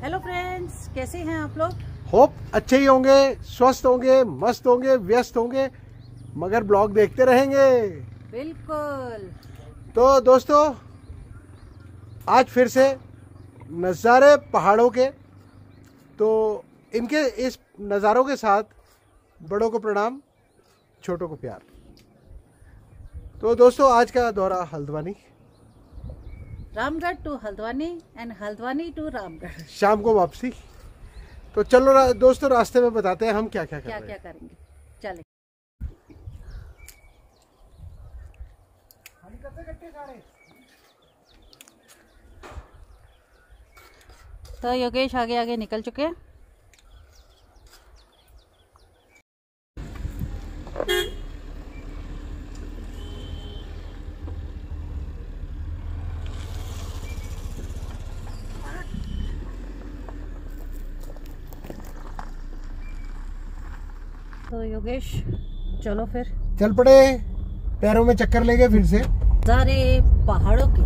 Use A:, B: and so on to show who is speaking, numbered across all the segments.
A: Hello friends, कैसे हैं आप लोग?
B: होप अच्छे ही होंगे, स्वस्थ होंगे, मस्त होंगे, व्यस्त होंगे, मगर ब्लॉग देखते रहेंगे।
A: बिल्कुल।
B: तो दोस्तों, आज फिर से नज़ारे पहाड़ों के, तो इनके इस नज़ारों के साथ बड़ों को प्रणाम, छोटों को प्यार। तो दोस्तों, आज का दौरा Haldwani,
A: Ramgarh to Haldwani and Haldwani to Ramgarh,
B: शाम को वापसी। तो चलो दोस्तों, रास्ते में बताते हैं हम क्या क्या
A: करेंगे। चलें। तो योगेश आगे आगे निकल चुके हैं। तो योगेश चलो फिर
B: चल पड़े, पैरों में चक्कर लेंगे फिर से
A: सारे पहाड़ों के।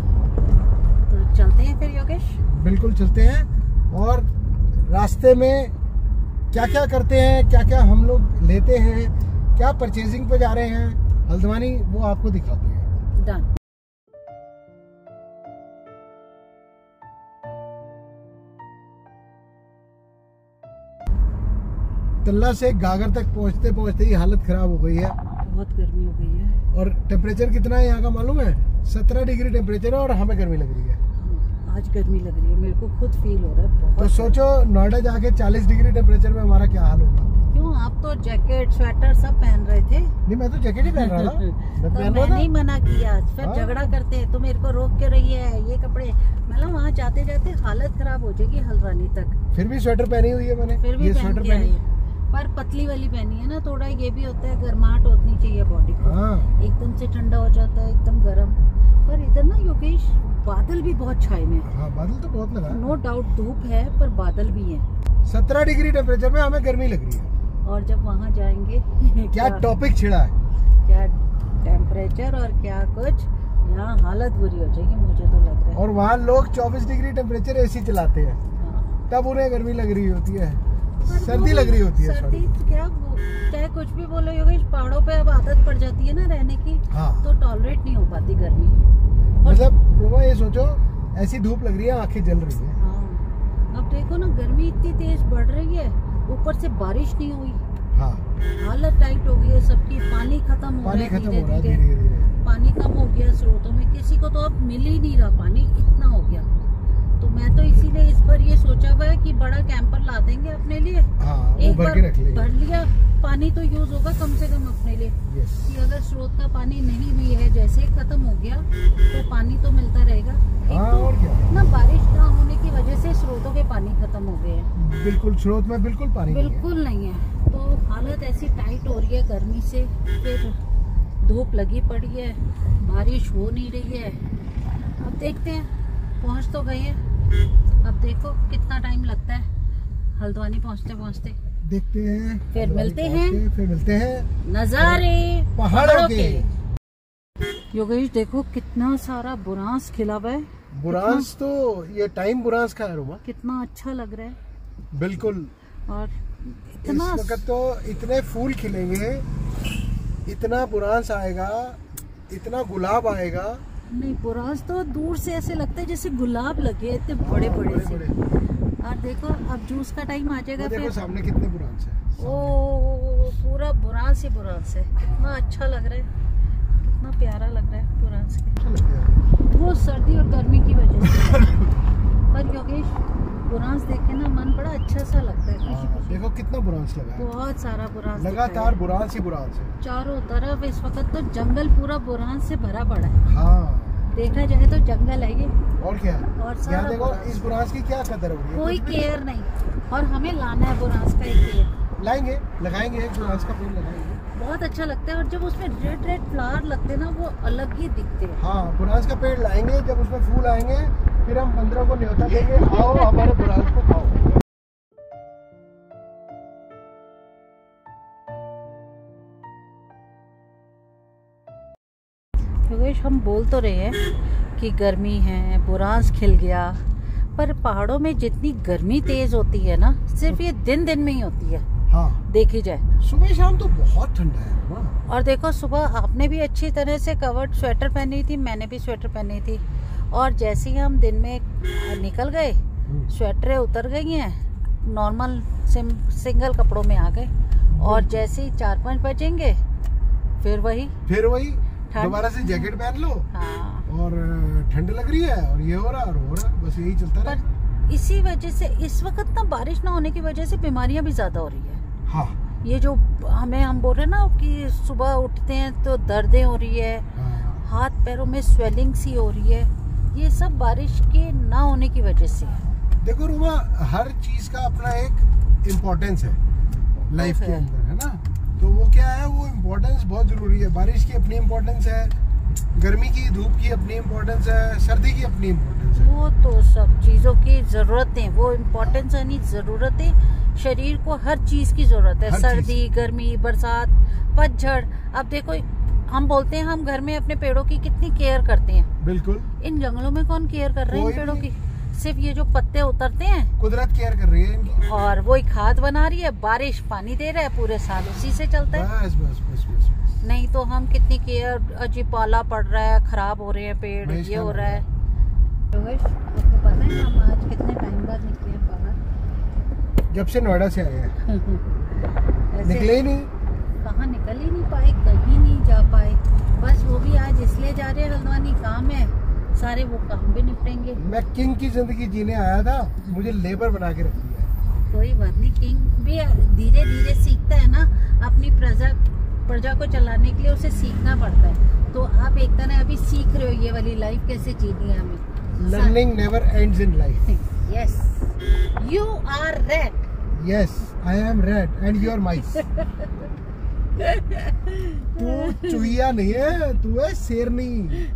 A: तो चलते हैं फिर योगेश।
B: बिल्कुल चलते हैं, और रास्ते में क्या क्या करते हैं, क्या क्या हम लोग लेते हैं, क्या परचेजिंग पे जा रहे हैं हल्द्वानी, वो आपको दिखाते हैं।
A: डन।
B: तल्ला से गागर तक पहुंचते पहुंचते ही हालत खराब हो गई है।
A: बहुत गर्मी हो गई है।
B: और टेम्परेचर कितना है यहाँ का मालूम है? 17 डिग्री टेम्परेचर है, और हमें गर्मी लग रही है।
A: आज गर्मी लग रही है, मेरे को खुद फील हो रहा है बहुत।
B: तो सोचो नोएडा जाके 40 डिग्री टेम्परेचर में हमारा क्या हाल होगा।
A: क्यों, आप तो जैकेट स्वेटर सब पहन रहे थे।
B: नहीं, मैं तो जैकेट ही पहन रहा था।
A: तो मैंने ही मना किया, फिर झगड़ा करते हैं, तो मेरे को रोक के रही है ये कपड़े। मतलब वहाँ जाते जाते हालत खराब हो जाएगी हल्द्वानी तक।
B: फिर भी स्वेटर पहनी हुई है मैंने,
A: फिर भी
B: स्वेटर
A: पहनी है, पर पतली वाली पहनी है ना। थोड़ा ये भी होता है, गर्माहट होनी चाहिए बॉडी को। एकदम से ठंडा हो जाता है, एकदम गर्म। पर इधर ना योगेश, बादल भी बहुत छाए हुए हैं।
B: हाँ, बादल तो बहुत लगा।
A: नो डाउट धूप है, पर बादल भी है।
B: 17 डिग्री टेम्परेचर में हमें गर्मी लग रही है।
A: और जब वहाँ जाएंगे
B: क्या टॉपिक छिड़ा है,
A: क्या टेम्परेचर और क्या कुछ, यहाँ हालत बुरी हो जाएगी मुझे तो लग रहा है।
B: और वहाँ लोग 24 डिग्री टेम्परेचर एसी चलाते हैं।
A: हाँ।
B: तब उन्हें गर्मी लग रही होती है, सर्दी लग रही होती है।
A: सर्दी क्या, चाहे कुछ भी बोलो योगेश, पहाड़ों पे अब आदत पड़ जाती है ना रहने की।
B: हाँ।
A: तो टॉलरेट नहीं हो पाती गर्मी।
B: मतलब रोमा, ये सोचो ऐसी धूप लग रही है, आंखें जल रही है।
A: हाँ। अब देखो ना, गर्मी इतनी तेज बढ़ रही है, ऊपर से बारिश नहीं हुई।
B: हाँ।
A: हालत टाइट हो गई है सबकी। पानी खत्म हो रहा है धीरे धीरे। पानी कम हो गया स्रोतों में, किसी को तो अब मिल ही नहीं रहा पानी, इतना हो गया। तो मैं तो इसीलिए इस बार ये सोचा हुआ है कि बड़ा कैंपर ला देंगे अपने लिए।
B: हाँ,
A: एक
B: बार
A: भर लिया, पानी तो यूज होगा कम से कम अपने लिए। कि अगर स्रोत का पानी नहीं भी है, जैसे खत्म हो गया, तो पानी तो मिलता रहेगा।
B: हाँ, और क्या
A: ना, बारिश ना होने की वजह से स्रोतों के पानी खत्म हो गए हैं।
B: बिल्कुल, स्रोत में बिल्कुल पानी
A: बिल्कुल नहीं है। तो हालत ऐसी टाइट हो रही है गर्मी से, फिर धूप लगी पड़ी है, बारिश हो नहीं रही है। अब देखते हैं, पहुंच तो गए हैं। अब देखो कितना टाइम लगता है हल्द्वानी पहुंचते पहुंचते।
B: देखते हैं,
A: फिर मिलते हैं नजारे
B: पहाड़ों के।
A: योगेश देखो कितना सारा बुरांस खिला हुआ है।
B: बुरांस तो ये टाइम बुरांस का है रोमा।
A: कितना अच्छा लग रहा है।
B: बिल्कुल।
A: और
B: इस
A: इतना
B: वक्त तो इतने फूल खिलेंगे, इतना बुरांस आएगा, इतना गुलाब आएगा।
A: नहीं, बुरांस तो दूर से ऐसे लगता है जैसे गुलाब लगे, इतने बड़े बड़े से। और देखो अब जूस का टाइम आ जाएगा।
B: देखो सामने कितने बुरांस है।
A: ओ, पूरा बुरांस ही बुरांस है। कितना अच्छा लग रहा है, कितना प्यारा लग रहा है बुरांस के। वो सर्दी और गर्मी की वजह से। पर योगेश, बुरांस देख के ना मन बड़ा अच्छा सा लगता है। खुशी
B: देखो कितना बुरांस लगा है।
A: बहुत सारा बुरांस,
B: लगातार बुरांस ही बुरांस है
A: चारों तरफ। इस वक्त तो जंगल पूरा बुरांस से भरा पड़ा है।
B: हाँ,
A: देखा जाए तो जंगल है ये।
B: और क्या।
A: और
B: यहाँ देखो इस बुरांस की क्या कदर हो रही है,
A: कोई केयर नहीं। और हमें लाना है बुरांस का एक पेड़।
B: लाएंगे, लगाएंगे, एक बुरांस का पेड़ लगाएंगे।
A: बहुत अच्छा लगता है। और जब उसमें रेड रेड फ्लावर लगते हैं ना, वो अलग ही दिखते हैं।
B: हाँ, बुरांस का पेड़ लाएंगे, जब उसमें फूल आएंगे फिर हम 15 को न्योता देंगे, आओ हमारे बुरांस को खाओ।
A: योगेश, हम बोल तो रहे हैं कि गर्मी है, बुरांस खिल गया, पर पहाड़ों में जितनी गर्मी तेज होती है ना, सिर्फ ये दिन दिन में ही होती है।
B: हाँ,
A: देखी जाए
B: सुबह शाम तो बहुत ठंडा है। वाह।
A: और देखो सुबह आपने भी अच्छी तरह से कवर्ड स्वेटर पहनी थी, मैंने भी स्वेटर पहनी थी, और जैसे ही हम दिन में निकल गए स्वेटरें उतर गई हैं, नॉर्मल सिंगल कपड़ों में आ गए। और जैसे ही 4-5 बजेंगे फिर वही
B: दोबारा से जैकेट पहन लो।
A: हाँ।
B: और ठंड लग रही है और ये हो रहा और हो रहा, बस यही चलता रहा।
A: पर इसी वजह से इस वक्त ना बारिश ना होने की वजह से बीमारियां भी ज्यादा हो रही है।
B: हाँ।
A: ये जो हम बोल रहे ना कि सुबह उठते हैं तो दर्दें हो रही है,
B: हाँ।
A: हाथ पैरों में स्वेलिंग सी हो रही है, ये सब बारिश के ना होने की वजह से है।
B: देखो रूमा, हर चीज का अपना एक इम्पोर्टेंस है लाइफ के अंदर, है ना। तो वो क्या है, वो इम्पोर्टेंस बहुत जरूरी है। बारिश की अपनी इम्पोर्टेंस है, गर्मी की धूप की अपनी इम्पोर्टेंस है, सर्दी की अपनी इम्पोर्टेंस है।
A: वो तो सब चीजों की जरूरतें, वो इम्पोर्टेंस है नहीं, जरूरतें। शरीर को हर चीज की जरूरत है, सर्दी, गर्मी, बरसात, पतझड़। अब देखो हम बोलते हैं हम घर में अपने पेड़ों की कितनी केयर करते हैं,
B: बिल्कुल।
A: इन जंगलों में कौन केयर कर रहे हैं इन पेड़ों की? सिर्फ ये जो पत्ते उतरते हैं,
B: कुदरत केयर कर रही है इनकी,
A: और वही खाद बना रही है, बारिश पानी दे रहा है, पूरे साल उसी से चलता है।
B: बस बस बस बस।
A: नहीं तो हम कितनी केयर, अजीब पाला पड़ रहा है, खराब हो रहे हैं पेड़, ये हो रहा है। आपको पता है हम आज कितने टाइम बाद निकले हैं बाहर?
B: जब से नोएडा से आए हैं। निकले ही नहीं।
A: कहाँ निकल ही नहीं पाए, कहीं नहीं जा पाए। बस वो भी आज इसलिए जा रहे हैं, हल्द्वानी काम है, सारे वो काम भी निपटेंगे।
B: मैं किंग की जिंदगी जीने आया था, मुझे लेबर बना के रख दिया।
A: कोई बात नहीं, किंग भी धीरे धीरे सीखता है ना, अपनी प्रजा को चलाने के लिए उसे सीखना पड़ता है। तो आप एक तरह अभी सीख रहे हो ये वाली लाइफ कैसे जीनी है हमें।
B: Learning never ends in life.
A: Yes, you are red.
B: Yes, I am red and you are mice. तू चूहिया नहीं है, तू है शेरनी।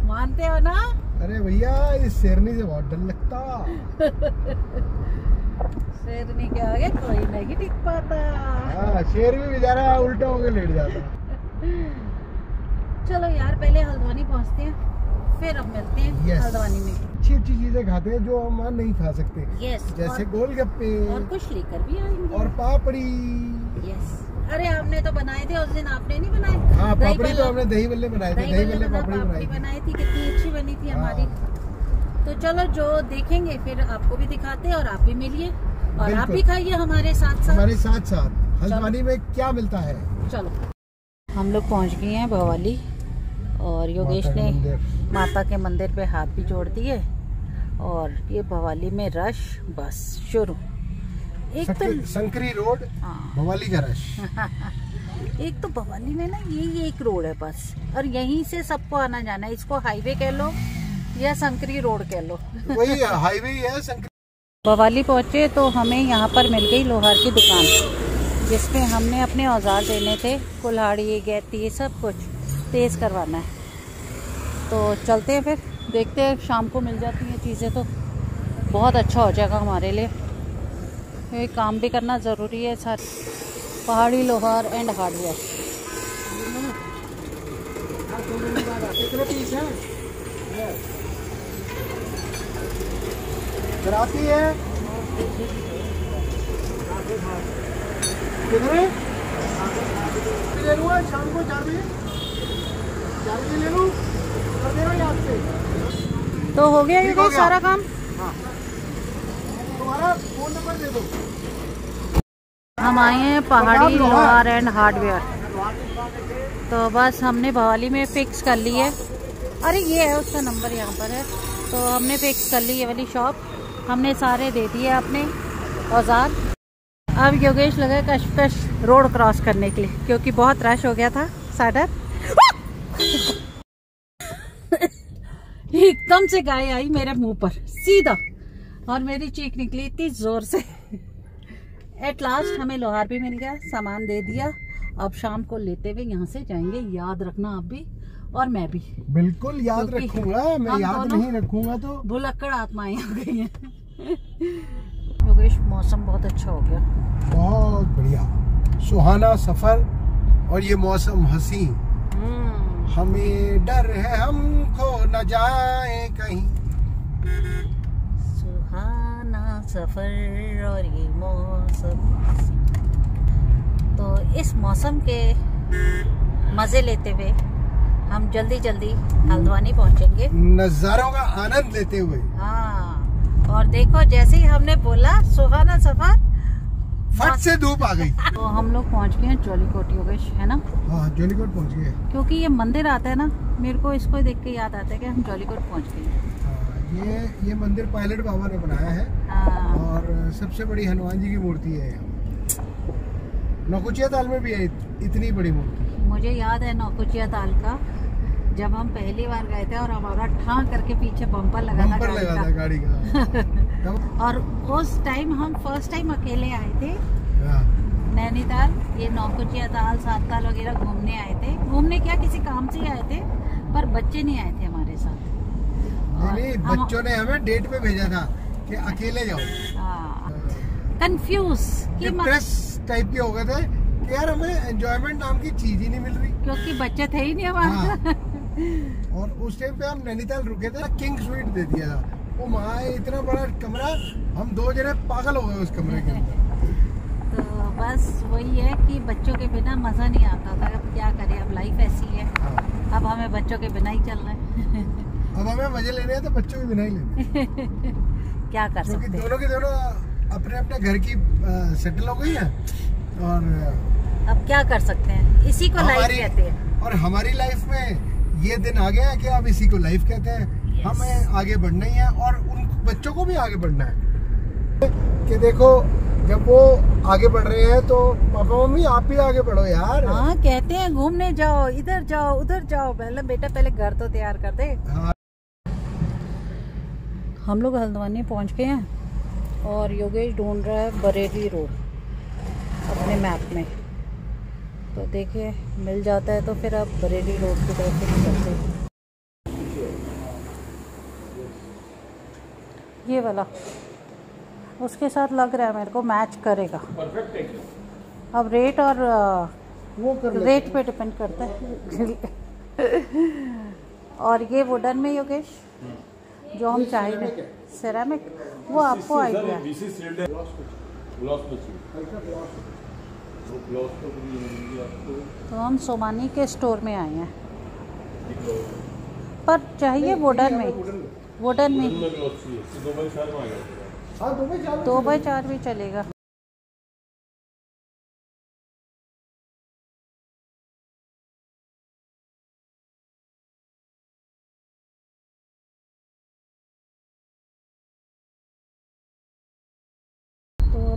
A: मानते हो ना?
B: अरे भैया, इस शेरनी से बहुत डर लगता।
A: शेरनी के आगे कोई नहीं टिक पाता।
B: हाँ, शेर भी बेचारा उल्टा होकर लेट जाता।
A: चलो यार, पहले हल्द्वानी पहुंचते हैं, फिर अब मिलते हैं हल्द्वानी में।
B: अच्छी अच्छी चीजें खाते हैं जो हम नहीं खा सकते। जैसे गोलगप्पे,
A: और कुछ लेकर भी आएंगे,
B: और पापड़ी।
A: अरे हमने तो बनाए थे उस दिन, आपने नहीं बनाए?
B: हाँ, पापड़ी तो हमने दही बल्ले बनाए थे, दही बल्ले पापड़ी
A: बनाई थी, कितनी अच्छी बनी थी हमारी। तो चलो, जो देखेंगे फिर आपको भी दिखाते हैं, और आप भी मिलिए और आप भी खाइए हमारे साथ
B: साथ। हल्द्वानी में क्या मिलता है?
A: चलो, हम लोग पहुंच गए हैं भवाली, और योगेश ने माता के मंदिर पे हाथ भी जोड़ दिए, और ये भवाली में रश बस शुरू। एक तो
B: संकरी रोड, भवाली का रश।
A: एक तो भवाली में ना यही एक रोड है बस, और यहीं से सबको आना जाना है। इसको हाईवे कह लो या संकरी रोड कह लो,
B: वही हाईवे ही है। संकरी
A: भवाली पहुंचे तो हमें यहाँ पर मिल गई लोहार की दुकान, जिसमें हमने अपने औजार देने थे, कुल्हाड़ी, गैती, सब कुछ तेज करवाना है। तो चलते हैं, फिर देखते हैं, शाम को मिल जाती हैं चीज़ें तो बहुत अच्छा हो जाएगा हमारे लिए। ये काम भी करना ज़रूरी है सर। पहाड़ी लोहार एंड हार्डवेयर।
B: कितने पीस हैं? कराती है कितने ले लूँ? शाम को 4 बजे ले लूँ, कर दे रहा हूँ आपसे।
A: तो हो गया ये कोई सारा काम?
B: हाँ, तुम्हारा फोन नंबर दे दो।
A: हम आए हैं पहाड़ी लोहार एंड हार्डवेयर, तो बस हमने भवाली में फिक्स कर ली है। अरे ये है उसका नंबर, यहाँ पर है। तो हमने फिक्स कर ली ये वाली शॉप, हमने सारे दे दिए अपने औजार। अब योगेश लगा कशकश रोड क्रॉस करने के लिए, क्योंकि बहुत रश हो गया था साडर। एकदम से गाय आई मेरे मुंह पर सीधा, और मेरी चीख निकली इतनी जोर से। एट लास्ट हमें लोहार भी मिल गया, सामान दे दिया। अब शाम को लेते हुए यहाँ से जाएंगे। याद रखना आप भी और मैं भी।
B: बिल्कुल याद रखूंगा, मैं याद नहीं रखूंगा तो
A: भुलक्कड़ आत्माएं आ गई हैं। योगेश, मौसम बहुत अच्छा हो गया,
B: बहुत बढ़िया, सुहाना सफर, और ये मौसम हंसी। हमें डर है हम खो न जाए कहीं।
A: सुहाना सफर और ये मौसम। तो इस मौसम के मजे लेते हुए हम जल्दी जल्दी हल्द्वानी पहुंचेंगे,
B: नजारों का आनंद लेते हुए।
A: हाँ, और देखो जैसे ही हमने बोला सुहाना सफर,
B: फट से धूप आ गई।
A: तो हम लोग पहुंच गए हैं जॉलीकोट योगेश, है ना?
B: हाँ, जॉलीकोट पहुंच गए।
A: क्योंकि ये मंदिर आता है ना, मेरे को इसको देख के याद आता है कि हम जॉलीकोट पहुंच गए हैं।
B: ये मंदिर पायलट बाबा ने बनाया है।
A: हाँ।
B: और सबसे बड़ी हनुमान जी की मूर्ति है। नौकुचिया ताल में भी है इतनी बड़ी मूर्ति।
A: मुझे याद है नौकुचिया ताल का, जब हम पहली बार गए थे और हमारा ठां करके पीछे बम्पर लगा था
B: गाड़ी का।
A: और उस टाइम हम फर्स्ट टाइम अकेले आए थे
B: हाँ।
A: नैनीताल, ये नौकुचिया ताल, सातताल वगैरह घूमने आए थे। घूमने क्या, किसी काम से ही आए थे, पर बच्चे नहीं आए थे हमारे साथ।
B: नहीं, बच्चों ने हमें डेट पे भेजा था कि अकेले जाओ।
A: कंफ्यूज
B: टाइप के हो गए थे कि यार हमें एंजॉयमेंट नाम की चीज ही नहीं मिल रही,
A: क्योंकि बच्चे थे ही नहीं हमारे।
B: हाँ। और उस टाइम पे हम नैनीताल रुके थे, किंग स्वीट दे दिया था। वो वहाँ इतना बड़ा कमरा, हम 2 जने पागल हो गए उस कमरे के अंदर।
A: तो बस वही है कि बच्चों के बिना मजा नहीं आता था। अब क्या करें, अब लाइफ ऐसी है।
B: हाँ।
A: अब हमें बच्चों के बिना ही चलना है।
B: अब हमें मजे लेने हैं तो बच्चों के बिना ही लेने।
A: क्या कर सकते हैं,
B: दोनों के दोनों अपने अपने घर की सेटल हो गई है। और
A: अब क्या कर सकते हैं, इसी को लाइफ कहते हैं।
B: और हमारी लाइफ में ये दिन आ गया है कि अब इसी को लाइफ कहते हैं। हमें आगे बढ़ना ही है और उन बच्चों को भी आगे बढ़ना है। कि देखो, जब वो आगे बढ़ रहे हैं तो पापा मम्मी आप भी आगे बढ़ो यार।
A: हाँ, कहते हैं घूमने जाओ, इधर जाओ उधर जाओ। पहले बेटा, पहले घर तो तैयार कर दे।
B: हाँ।
A: हम लोग हल्द्वानी पहुंच गए हैं और योगेश ढूंढ रहा है बरेली रोड अपने मैप में। तो देखिए मिल जाता है तो फिर आप बरेली रोड की तरफ से निकलते हैं। ये वाला उसके साथ लग रहा है मेरे को, मैच करेगा। अब रेट और रेट पे डिपेंड करता है। और ये वुडन में योगेश जो हम चाह रहे हैं, सेरामिक, वो आपको आइडिया है। तो हम सोमानी के स्टोर में आए हैं, पर चाहिए वुडन में। वुडन में 2x4 भी चलेगा।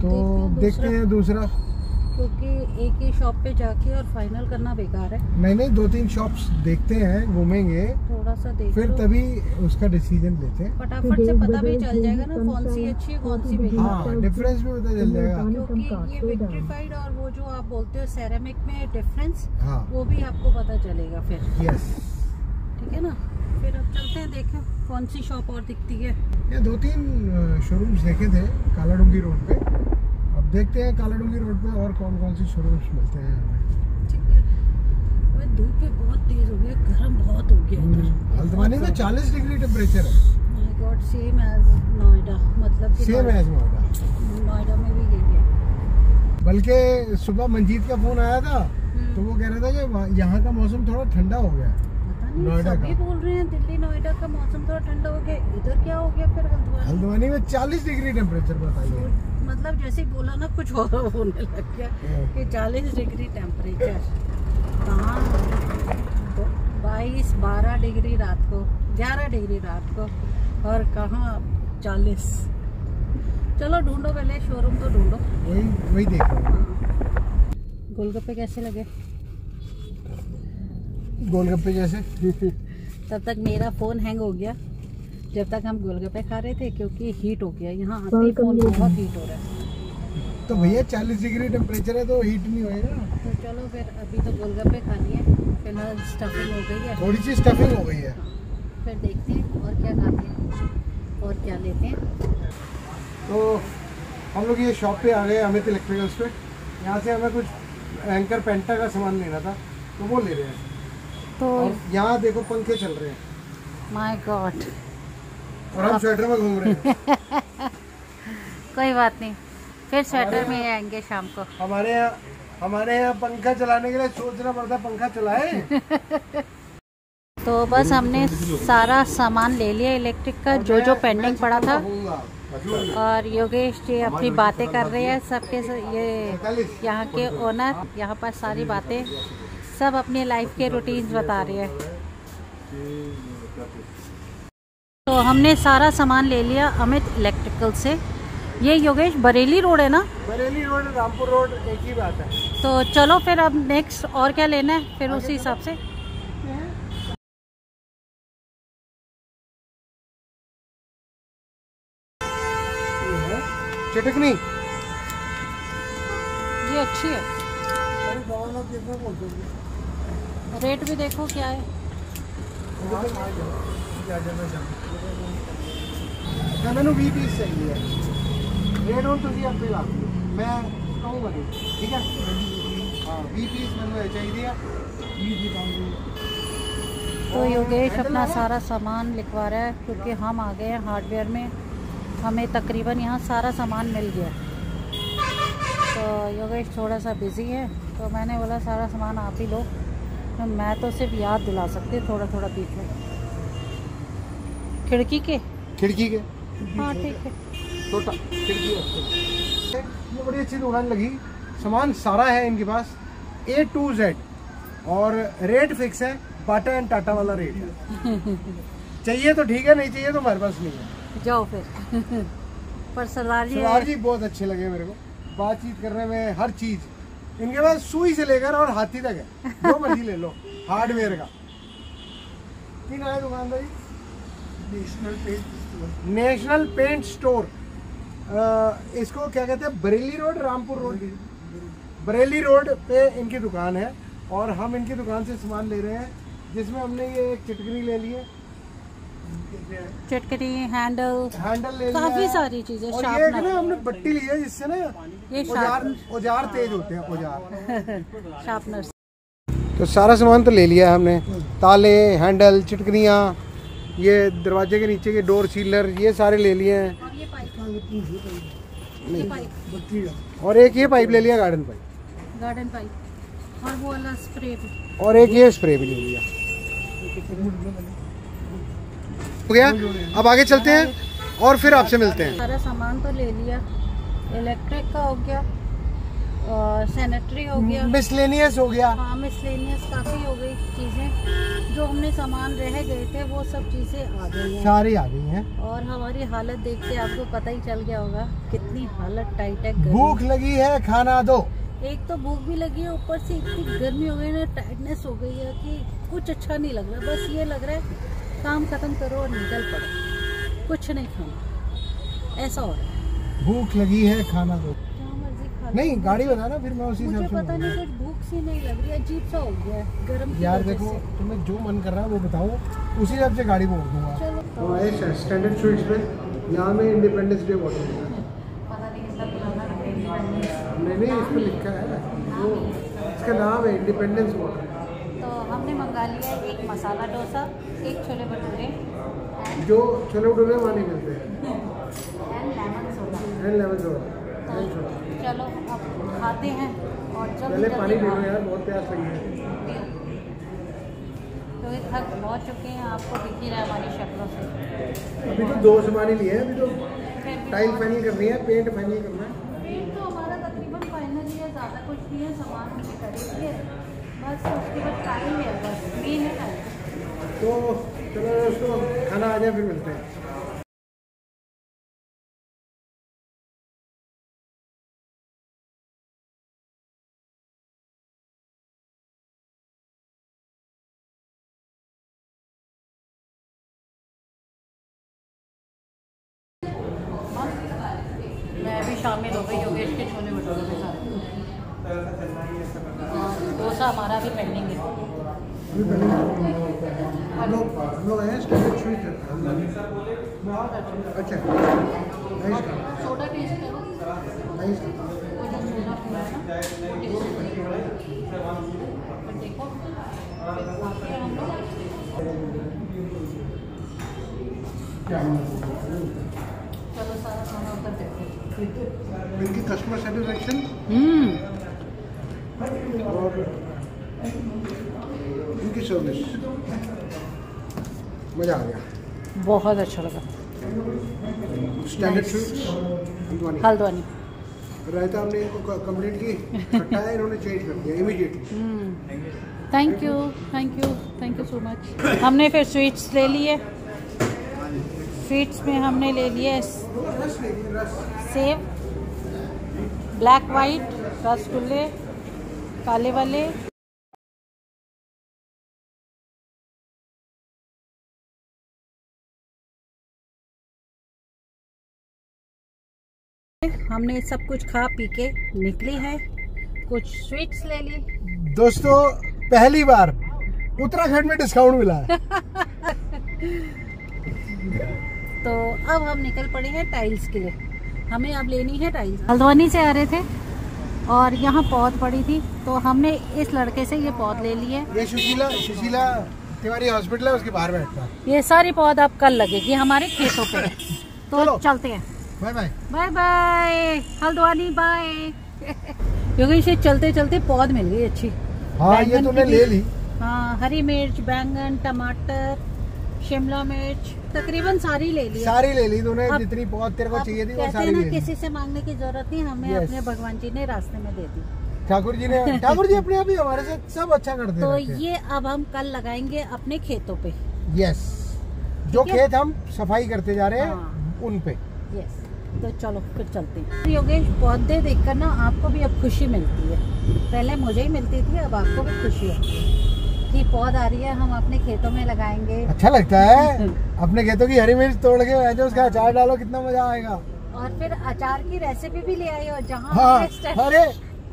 A: तो
B: देखते हैं दूसरा,
A: क्योंकि एक ही शॉप पे जाके और फाइनल करना बेकार है।
B: नहीं 2-3 शॉप्स देखते हैं, घूमेंगे
A: थोड़ा सा देख
B: फिर तभी उसका डिसीजन लेते हैं।
A: फटाफट से पता भी चल जाएगा ना कौन सी अच्छी है कौन सी बेकार।
B: हाँ, डिफरेंस भी पता चल जाएगा।
A: क्योंकि ये विट्रीफाइड और वो जो आप बोलते हो सेरेमिक में डिफरेंस,
B: हाँ,
A: वो भी आपको पता चलेगा फिर।
B: यस,
A: ठीक है ना? फिर अब चलते हैं, देखो कौन सी शॉप और दिखती है।
B: ये 2-3 शोरूम्स देखे थे कालाडूंगी रोड पे। अब देखते हैं कालाडूंगी रोड पे और कौन से शोरूम्स मिलते हैं हमें।
A: ठीक है। धूप पे बहुत तेज हो गया, गर्म बहुत हो गया इधर।
B: हल्द्वानी में 40 डिग्री टेम्परेचर है।
A: My god, same as Noida, मतलब कि
B: सेम एज नोएडा।
A: नोएडा में भी यही है।
B: बल्कि सुबह मंजीत का फोन आया था तो वो कह रहा था कि यहाँ का मौसम थोड़ा ठंडा हो गया।
A: नोएडा सभी बोल रहे हैं दिल्ली नोएडा का मौसम थोड़ा ठंडा हो गया, इधर क्या हो गया फिर
B: हल्द्वानी में 40 डिग्री टेम्परेचर बताइए।
A: मतलब जैसे बोला ना कुछ और होने लग गया कि 40 डिग्री टेम्परेचर। कहाँ 22-12 डिग्री रात को, 11 डिग्री रात को, और कहाँ 40। चलो ढूंढो, पहले शोरूम तो ढूंढो।
B: वही देख रहा हूँ।
A: गोलगप्पे कैसे लगे?
B: गोलगप्पे जैसे।
A: तब तक मेरा फोन हैंग हो गया जब तक हम गोलगप्पे खा रहे थे, क्योंकि हीट हो गया। यहाँ आते ही फोन बहुत हीट हो रहा है।
B: तो भैया 40 डिग्री टेम्परेचर है तो हीट नहीं होएगा।
A: तो चलो फिर, अभी तो गोलगप्पे खानी है, फिलहाल स्टफिंग हो गई है,
B: थोड़ी सी स्टफिंग हो गई है।
A: फिर देखते हैं और क्या खाते हैं और क्या लेते हैं।
B: तो हम लोग ये शॉप पे आ गए, अमित इलेक्ट्रिकल्स पे। यहाँ से हमें कुछ एंकर पेंटा का सामान लेना था तो वो ले रहे हैं।
A: तो
B: यहाँ देखो पंखे चल रहे हैं।
A: माय गॉड,
B: और हम स्वेटर में घूम रहे हैं।
A: कोई बात नहीं, फिर स्वेटर में आएंगे शाम को।
B: हमारे यहाँ पंखा चलाने के लिए सोचना पड़ता है, पंखा चलाए।
A: तो बस हमने सारा सामान ले लिया इलेक्ट्रिक का, जो जो पेंडिंग पड़ा था। और योगेश जी अपनी बातें कर रहे हैं सबके, ये यहाँ के ओनर यहाँ पर सारी बातें सब अपनी लाइफ के रूटीन्स बता रहे हैं। तो हमने सारा सामान ले लिया अमित इलेक्ट्रिकल से। ये योगेश बरेली रोड है ना?
B: बरेली रोड, रामपुर रोड, एक ही बात है।
A: तो चलो फिर अब नेक्स्ट और क्या लेना है फिर उसी हिसाब से।
B: चटकनी
A: ये अच्छी है, रेट भी देखो क्या है।
B: मैंने 20 पीस चाहिए, रेट हो तुम अपनी बात मैं कहूँगा ठीक है। हाँ 20 पीस मैंने चाहिए।
A: तो योगेश अपना सारा सामान लिखवा रहा है क्योंकि हम आ गए हैं हार्डवेयर में, हमें तकरीबन यहाँ सारा सामान मिल गया। तो योगेश थोड़ा सा बिज़ी है, तो मैंने बोला सारा सामान आप ही लो, तो मैं तो सिर्फ याद दिला सकती हूँ थोड़ा थोड़ा बीच में। खिड़की के हाँ ठीक है,
B: छोटा खिड़की। ये बड़ी अच्छी दुकान लगी, सामान सारा है इनके पास A to Z, और रेट फिक्स है, बाटा एंड टाटा वाला रेट है। चाहिए तो ठीक है, नहीं चाहिए तो हमारे पास नहीं है।
A: जाओ फिर। पर सरदार
B: जी बहुत अच्छे लगे मेरे को, बातचीत करने में हर चीज इनके पास, सुई से लेकर और हाथी तक है, जो मर्जी ले लो हार्डवेयर का। ठीक है दुकानदारी, नेशनल पेंट स्टोर। इसको क्या कहते हैं, Bareilly road, Rampur road, Bareilly road पे इनकी दुकान है। और हम इनकी दुकान से सामान ले रहे हैं, जिसमें हमने ये एक चटकनी ले ली है,
A: चटकनी, हैंडल ले लिया, काफी सारी चीजें।
B: और ये ना हमने बट्टी ली है, जिससे ना ये औजार तेज होते हैं, औजार
A: शार्पनर।
B: तो सारा सामान तो ले लिया है हमने, ताले, हैंडल, चिटकनियाँ, ये दरवाजे के नीचे के डोर सीलर, ये सारे ले लिए हैं। और एक ये पाइप ले लिया, गार्डन पाइप,
A: और वो वाला स्प्रे भी,
B: और एक ये स्प्रे भी ले लिया। हो गया, अब आगे चलते हैं और फिर आपसे मिलते हैं।
A: सारा सामान तो ले लिया, इलेक्ट्रिक का हो गया, सैनिटरी हो गया,
B: मिसलेनियस हो गया।
A: हाँ मिसलेनियस काफ़ी हो गई चीज़ें, जो हमने सामान रह गए थे वो सब चीज़ें आ गई हैं,
B: सारी आ गई हैं।
A: और हमारी हालत देख के आपको पता ही चल गया होगा कितनी हालत टाइट है।
B: भूख लगी है, खाना दो।
A: एक तो भूख भी लगी है, ऊपर से इतनी गर्मी हो गई ना, टाइटनेस हो गई है कि कुछ अच्छा नहीं लग रहा। बस ये लग रहा है काम खत्म करो और निकल पड़ो, कुछ नहीं खाना, ऐसा हो रहा है।
B: भूख लगी है, खाना दो। नहीं गाड़ी बता ना, फिर मैं उसी
A: मुझे पता नहीं, कुछ भूख सी नहीं लग रही, अजीब सा हो गया है गर्म की
B: यार।
A: वजह
B: देखो
A: से।
B: तुम्हें जो मन कर रहा है वो बताओ, उसी हिसाब से गाड़ी बोल दूंगा।
A: चलो
B: स्टैंडर्ड स्वीट्स में यहाँ में इंडिपेंडेंस डे वाटर
A: पता नहीं कितना पुराना इंडिपेंडेंस।
B: नहीं इस पर लिखा है, वो इसका नाम है इंडिपेंडेंस वाटर।
A: तो हमने मंगा लिया एक मसाला डोसा, एक छोले भटूरे,
B: जो छोले भटूरे वहाँ नहीं मिलते हैं,
A: एंड लेमन सोडा। तो चलो अब खाते हैं, और जब
B: पहले पानी पी लो यार, बहुत प्यास लगी है।
A: तो थक बहुत चुके हैं, आपको दिख ही रहा है हमारी शक्लों से।
B: अभी तो 2 सामान ही लिए हैं, अभी तो टाइल फाइनल करनी है, पेंट फाइनल करना है।
A: पेंट तो हमारा तकरीबन फाइनल ही है, ज़्यादा कुछ नहीं है, सामान हमने खरीद लिया बस, उसके बाद टाइम है, बस मेन है टाइम।
B: तो चलो दोस्तों, खाना आ जाए फिर मिलते हैं।
A: मैं अभी शामिल हो गई योगेश के छोले भटूरे के साथ, डोसा हमारा भी पेंडिंग है।
B: हम लोग आए स्टैंडर्ड स्वीट है। अच्छा
A: सोडा टेस्ट करो,
B: नाइस।
A: वो जो सोडा पीना है ना, वो टेस्ट करो। देखो खाते हैं हम लोग। चलो सारा खाना उतर देते हैं।
B: इनकी कस्टमर सेटिस्फेक्शन और इनकी सर्विस मज़ा आ गया,
A: बहुत अच्छा लगा।
B: स्टैंडर्ड स्वीट्स
A: हल्द्वानी
B: रायता हमने इनको कंप्लीट की, खट्टा है इन्होंने चेंज कर दिया immediately.
A: Thank you thank you thank you so much. हमने फिर स्वीट्स ले लिए। स्वीट्स में हमने ले लिए सेव, ब्लैक वाइट, रसगुल्ले, काले वाले, हमने सब कुछ खा पी के निकली है। कुछ स्वीट्स ले ली।
B: दोस्तों पहली बार उत्तराखंड में डिस्काउंट मिला है।
A: तो अब हम निकल पड़े हैं टाइल्स के लिए। हमें अब लेनी है टाइल्स। हल्द्वानी से आ रहे थे और यहाँ पौध पड़ी थी, तो हमने इस लड़के से ये पौध ले ली है।
B: ये सुशीला तिवारी हॉस्पिटल है, उसके बाहर बैठता है।
A: ये सारी पौध अब कल लगेगी हमारे खेतों पे। तो चलते हैं।
B: Bye bye
A: bye bye Haldwani bye. क्योंकि इसे चलते चलते पौध मिल गई अच्छी।
B: हाँ ये तूने ले ली।
A: हाँ हरी मिर्च, बैंगन, टमाटर, शिमला मिर्च तकरीबन सारी ले ली।
B: सारी ले ली तूने, जितनी पौध तेरे को चाहिए थी वो सारी ले ली।
A: किसी से मांगने की जरूरत नहीं, हमें अपने भगवान जी ने रास्ते में दे दी।
B: ठाकुर जी अपने आप ही हमारे साथ सब अच्छा करते
A: तो ये अब हम कल लगाएंगे अपने खेतों पे।
B: यस, जो खेत हम सफाई करते जा रहे हैं उन पे।
A: यस, तो चलो फिर चलते हैं। योगेश पौधे देखकर ना आपको भी अब खुशी मिलती है। पहले मुझे ही मिलती थी, अब आपको भी खुशी है कि पौध आ रही है, हम अपने खेतों में लगाएंगे।
B: अच्छा लगता है। अपने खेतों की हरी मिर्च तोड़ के जो उसका अचार डालो, कितना मजा आएगा।
A: और फिर अचार की रेसिपी भी ले आई हो जहाँ।
B: हाँ, अरे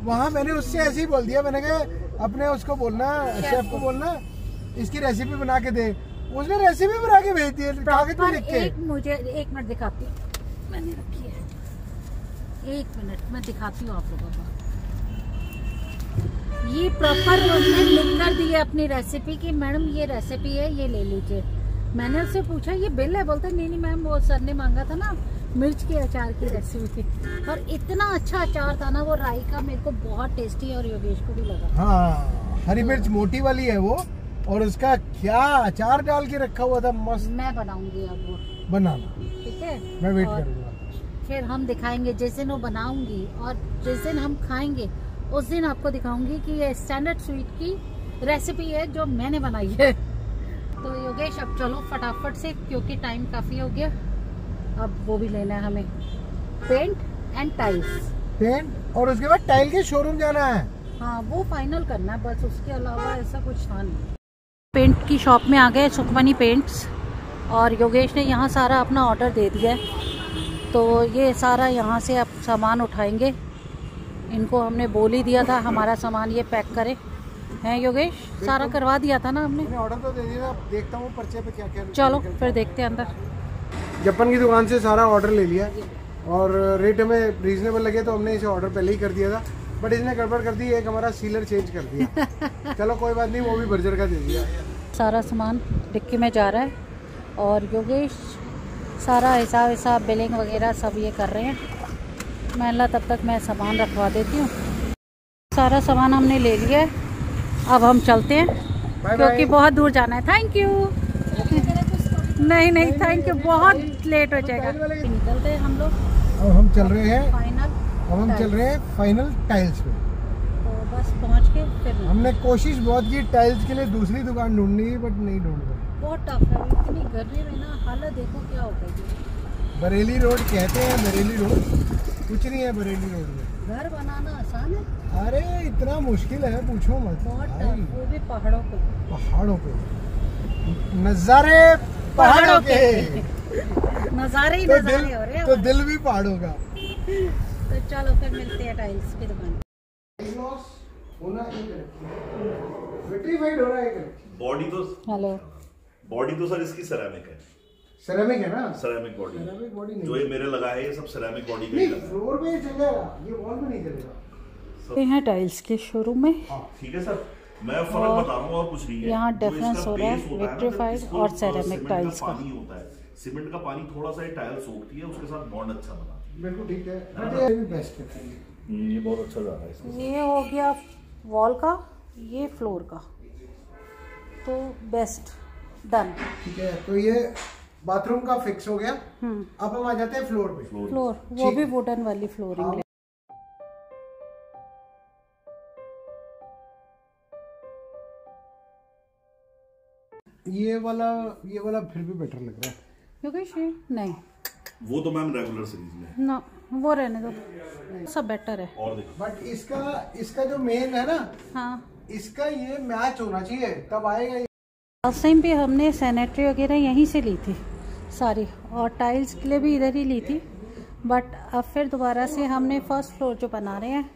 B: वहाँ मैंने उससे ऐसे ही बोल दिया, मैंने कहा अपने उसको बोलना, शेफ को बोलना इसकी रेसिपी बना के दे। उसने रेसिपी बना के भेज दी कागज पे लिख के।
A: मुझे 1 मिनट दिखाती हूँ, मैंने रखी है। 1 मिनट मैं दिखाती हूँ आप लोगों को। ये प्रॉपर उसने लिख कर दी है अपनी रेसिपी की, मैडम ये रेसिपी है, ये ले लीजिए। मैंने उससे पूछा ये बिल है, बोलते नहीं मैम वो सर ने मांगा था ना मिर्च के अचार की रेसिपी। और इतना अच्छा अचार था ना वो, राई का, मेरे को बहुत टेस्टी और योगेश को भी लगा।
B: हाँ हरी मिर्च मोटी वाली है वो, और उसका क्या अचार डाल के रखा हुआ था, मस्त। मैं
A: बनाऊंगी अब वो,
B: बनाना
A: ठीक है,
B: मैं वेट करूंगा।
A: फिर हम दिखाएंगे जिस दिन वो बनाऊंगी, और जिस दिन हम खाएंगे उस दिन आपको दिखाऊंगी कि ये स्टैंडर्ड स्वीट की रेसिपी है जो मैंने बनाई है। तो योगेश अब चलो फटाफट से, क्योंकि टाइम काफी हो गया। अब वो भी लेना है हमें, पेंट एंड टाइल्स।
B: पेंट और उसके बाद टाइल के शोरूम जाना है।
A: हाँ वो फाइनल करना है बस, उसके अलावा ऐसा कुछ था नहीं। पेंट की शॉप में आ गए, सुखमनी पेंट्स, और योगेश ने यहाँ सारा अपना ऑर्डर दे दिया है। तो ये सारा यहाँ से अब सामान उठाएंगे। इनको हमने बोल ही दिया था हमारा सामान ये पैक करे, हैं योगेश? सारा करवा दिया था ना हमने
B: ऑर्डर तो दे दिया। देखता हूँ पर्चे पे क्या क्या।
A: चलो फिर देखते हैं अंदर।
B: जपन की दुकान से सारा ऑर्डर ले लिया और रेट हमें रीजनेबल लगे तो हमने इसे ऑर्डर पहले ही कर दिया था, बट इसने गड़बड़ कर दी, एक हमारा सीलर चेंज कर दिया। चलो कोई बात नहीं, वो भी बर्जर का दे दिया।
A: सारा सामान डिक्की में जा रहा है और योगेश सारा हिसाब बिलिंग वगैरह सब ये कर रहे हैं। मैं तब तक मैं सामान रखवा देती हूँ। सारा सामान हमने ले लिया है, अब हम चलते हैं क्योंकि बहुत दूर जाना है। Thank you. नहीं थैंक यू, बहुत लेट हो जाएगा। निकलते हैं हम लोग।
B: अब हम चल रहे हैं
A: फाइनल,
B: अब हम चल रहे हैं फाइनल टाइल्स पे।
A: तो बस पहुँच के फिर
B: हमने कोशिश बहुत की टाइल्स के लिए दूसरी दुकान ढूंढनी, बट नहीं ढूंढ पाए।
A: बहुत टफ है, इतनी गर्मी में ना हालत देखो क्या हो गई।
B: बरेली रोड कहते हैं, बरेली रोड कुछ नहीं है बरेली रोड में।
A: घर बनाना आसान है?
B: अरे इतना मुश्किल है, पूछो मत।
A: बहुत टफ, वो भी पहाड़ों पे।
B: पहाड़ों पे नजारे, पहाड़ों के
A: नजारे ही
B: तो
A: नजारे हो रहे हैं।
B: तो दिल भी पहाड़ों का।
A: तो चलो फिर मिलते हैं टाइल्स की दुकान।
C: बॉडी तो
A: हेलो,
C: बॉडी तो सर इसकी सेरामिक है।
B: सेरामिक है ना?
C: सेरामिक बॉडी,
B: सेरामिक बॉडी नहीं,
C: जो ये मेरे लगा है ये सब सेरामिक बॉडी का
B: नहीं,
C: ही लगा है।
B: फ्लोर पे चलेगा, ये वॉल पे नहीं चलेगा।
A: ये है टाइल्स के शोरूम में।
C: ठीक है सर, मैं फर्क बता रहा हूँ और कुछ नहीं है।
A: यहाँ
C: जो
A: डिफरेंस
C: इसका
A: हो रहा है
C: बेस होता ना,
A: विट्रीफाइड
C: इसको
A: और सेरामिक
C: सीमेंट
A: टाइल्स का।
C: पानी होता है। सीमेंट का पानी थोड़ा सा टाइल सोखती है, उसके साथ बॉन्ड अच्छा बनाती
B: बिल्कुल ठीक है, ये भी बेस्ट है।
C: ये बहुत अच्छा जा रहा है इसमें।
A: ये हो गया वॉल का, ये फ्लोर का, तो बेस्ट डन।
B: ठीक है, तो ये बाथरूम का फिक्स हो गया। अब हम आ जाते हैं फ्लोर पे।
A: फ्लोर वो भी वुडन वाली फ्लोरिंग।
B: ये वाला फिर भी बेटर लग रहा है
A: क्योंकि नहीं,
C: वो तो मैम रेगुलर सीरीज में
A: ना वो रहने दो, सब बेटर है।
C: और देखो
B: बट इसका जो मेन है ना,
A: हाँ,
B: इसका ये मैच होना चाहिए तब आएगा।
A: लास्ट टाइम भी हमने सैनिटरी वगैरह यहीं से ली थी सारी, और टाइल्स के लिए भी इधर ही ली थी। बट अब फिर दोबारा से हमने फर्स्ट फ्लोर जो बना रहे हैं,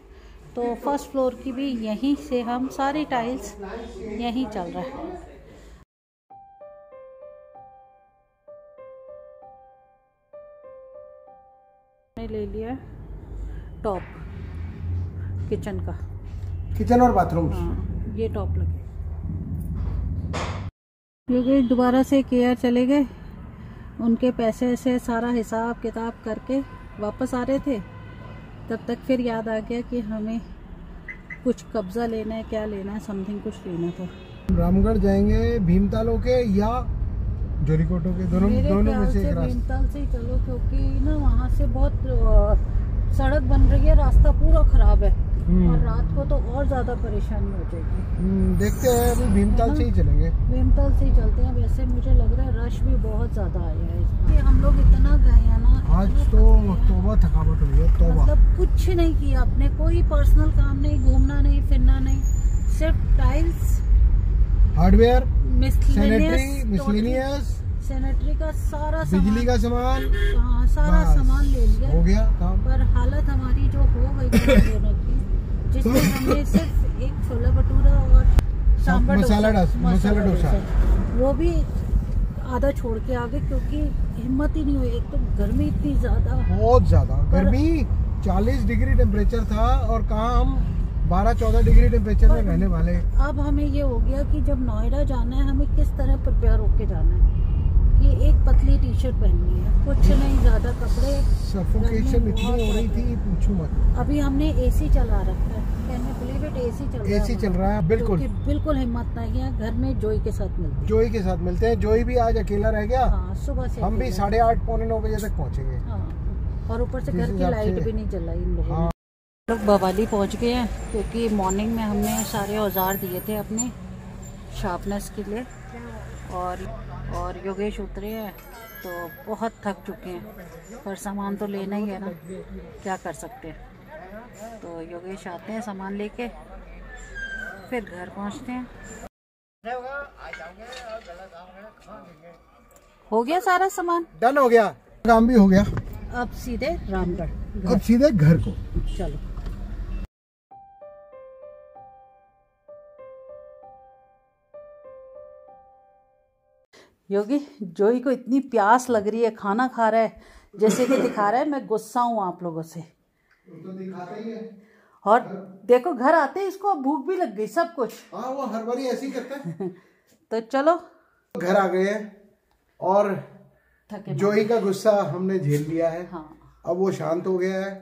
A: तो फर्स्ट फ्लोर की भी यहीं से हम सारी टाइल्स यहीं चल रहा है। ले लिया टॉप किचन और बाथरूम।
B: हाँ,
A: ये टॉप लगे क्योंकि दोबारा से केयर चले गए, उनके पैसे से सारा हिसाब किताब करके वापस आ रहे थे, तब तक फिर याद आ गया कि हमें कुछ कब्जा लेना है, क्या लेना है, समथिंग कुछ लेना था।
B: रामगढ़ जाएंगे भीमताल के या जोरीकोटो के, दोनों में से एक रास्ता।
A: भीमताल से ही चलो, क्योंकि ना वहाँ से बहुत सड़क बन रही है, रास्ता पूरा खराब है और रात को तो और ज्यादा परेशानी हो जाएगी।
B: देखते हैं, अभी भीमताल से ही चलेंगे।
A: भीमताल से ही चलते हैं। वैसे मुझे लग रहा है रश भी बहुत ज्यादा आया है इसमें। हम लोग इतना गए हैं ना,
B: आज तो तौबा थकावट हुई है, तौबा।
A: मतलब कुछ नहीं किया आपने, कोई पर्सनल काम नहीं, घूमना नहीं, फिरना नहीं, सिर्फ टाइल्स,
B: हार्डवेयर,
A: सैनिटरी का सारा सामान,
B: बिजली का सामान,
A: हाँ सारा सामान ले लिया,
B: हो गया काम।
A: पर हालत हमारी जो हो गई थी दोनों की, जिसमें हमने सिर्फ एक छोला भटूरा और सांभर मसाला डोसा वो भी आधा छोड़ के आ गए, क्योंकि हिम्मत ही नहीं हुई। एक तो गर्मी इतनी ज्यादा,
B: बहुत ज्यादा गर्मी, 40 डिग्री टेम्परेचर था, और कहाँ हम 12-14 डिग्री टेम्परेचर में रहने वाले।
A: अब हमें ये हो गया कि जब नोएडा जाना है, हमें किस तरह प्रिपेयर होके जाना है। कि एक पतली टी शर्ट पहननी है, कुछ नहीं, ज्यादा कपड़े,
B: सफोकेशन इतनी हो रही थी पूछो मत।
A: अभी हमने एसी चला रखा है, एसी
B: चल रहा है,
A: बिल्कुल हिम्मत नहीं है। घर में जोई के साथ
B: मिलते हैं। जोई भी आज अकेला रह गया।
A: हाँ, सुबह से
B: हम भी 8:30 पौने 9 बजे तक पहुँचेंगे।
A: हाँ, और ऊपर से घर की लाइट भी नहीं जलाई इन लोगों ने। लोग बवाली पहुँच गए हैं, क्योंकि मॉर्निंग में हमने सारे औजार दिए थे अपने शार्पनेस के लिए, और योगेश उतरे हैं तो बहुत थक चुके हैं, पर सामान तो लेना ही है ना, क्या कर सकते हैं। तो योगेश आते हैं सामान लेके, फिर घर पहुंचते हैं। हो गया सारा सामान,
B: डन हो गया, काम भी हो गया।
A: अब सीधे रामगढ़,
B: अब सीधे घर को
A: चलो। योगी, जोई को इतनी प्यास लग रही है, खाना खा रहा है जैसे कि दिखा रहा है मैं गुस्सा हूँ आप लोगों से।
B: तो दिखाता ही है।
A: और देखो घर आते ही इसको भूख भी लग गई, सब कुछ।
B: हाँ, वो हर बार ऐसे ही करता है।
A: तो चलो
B: घर आ गए हैं, और जोई का गुस्सा हमने झेल लिया है।
A: हाँ,
B: अब वो शांत हो गया है,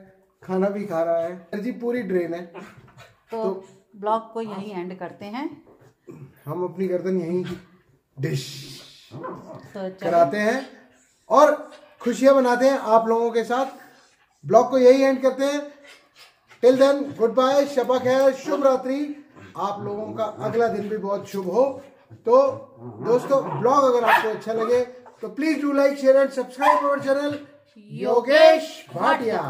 B: खाना भी खा रहा है, एनर्जी पूरी ड्रेन है।
A: तो ब्लॉग को यहीं एंड करते हैं।
B: हम अपनी गर्दन यहीं डिश
A: तो
B: कराते हैं और खुशियां मनाते हैं आप लोगों के साथ। ब्लॉग को यही एंड करते हैं। Till then, good bye, Shaba खैर, शुभ रात्रि। आप लोगों का अगला दिन भी बहुत शुभ हो। तो दोस्तों, ब्लॉग अगर आपको अच्छा लगे तो please do like, share and subscribe our channel Yogesh Bhatia.